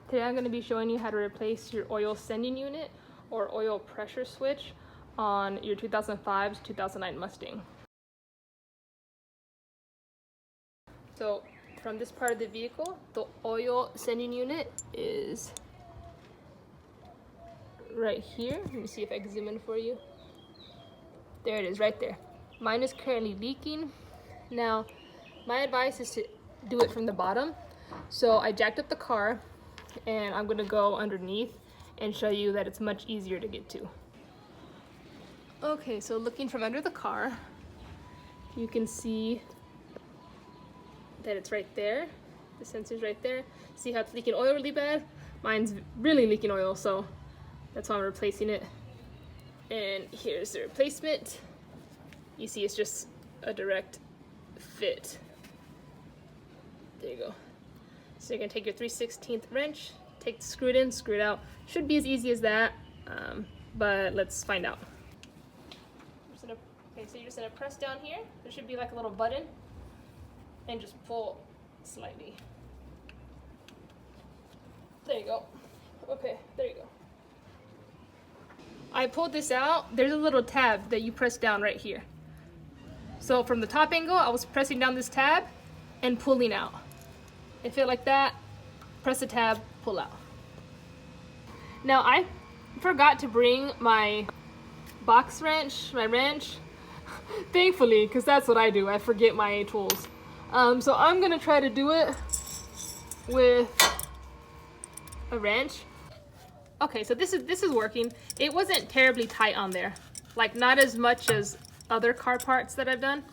Today I'm going to be showing you how to replace your oil sending unit or oil pressure switch on your 2005 to 2009 Mustang. So from this part of the vehicle, the oil sending unit is right here. Let me see if I can zoom in for you. There it is, right there. Mine is currently leaking. Now, my advice is to do it from the bottom. So I jacked up the car and I'm gonna go underneath and show you that it's much easier to get to. Okay, so looking from under the car, you can see that it's right there. The sensor's right there. See how it's leaking oil really bad? Mine's really leaking oil, so that's why I'm replacing it. And here's the replacement. You see it's just a direct fit. There you go. So you're gonna take your 3/16 wrench, screw it in, screw it out. Should be as easy as that, but let's find out. Okay, so you're just gonna press down here. There should be like a little button, and just pull slightly. There you go. Okay, there you go. I pulled this out. There's a little tab that you press down right here. So from the top angle, I was pressing down this tab and pulling out. It fit like that. Press the tab, pull out. Now I forgot to bring my box wrench, my wrench. Thankfully, because that's what I do. I forget my tools. So I'm gonna try to do it with a wrench. Okay, so this is working. It wasn't terribly tight on there, like not as much as other car parts that I've done.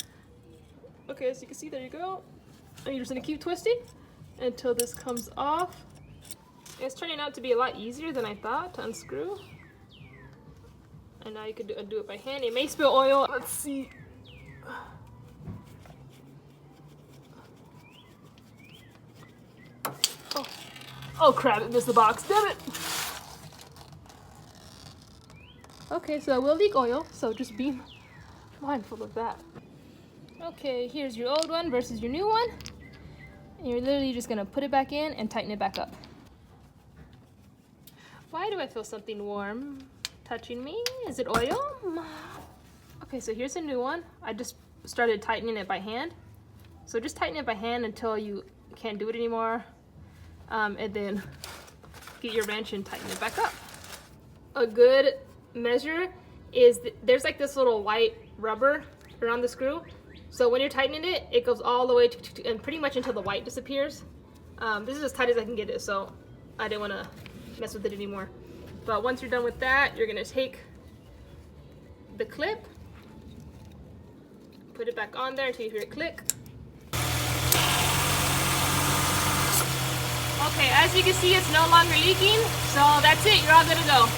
Okay, as you can see, there you go. And you're just gonna keep twisting until this comes off. It's turning out to be a lot easier than I thought to unscrew. And now you could do it by hand. It may spill oil. Let's see. Oh crap, it missed the box, damn it! Okay, so it will leak oil, so just be mindful of that. Okay, here's your old one versus your new one. And you're literally just gonna put it back in and tighten it back up. Why do I feel something warm touching me? Is it oil? Okay, so here's a new one. I just started tightening it by hand. So just tighten it by hand until you can't do it anymore. And then get your wrench and tighten it back up. A good measure is there's like this little white rubber around the screw. So when you're tightening it, it goes all the way to and pretty much until the white disappears. This is as tight as I can get it, so I didn't want to mess with it anymore. But once you're done with that, you're gonna take the clip, put it back on there until you hear it click. Okay, as you can see, it's no longer leaking, so that's it, you're all good to go.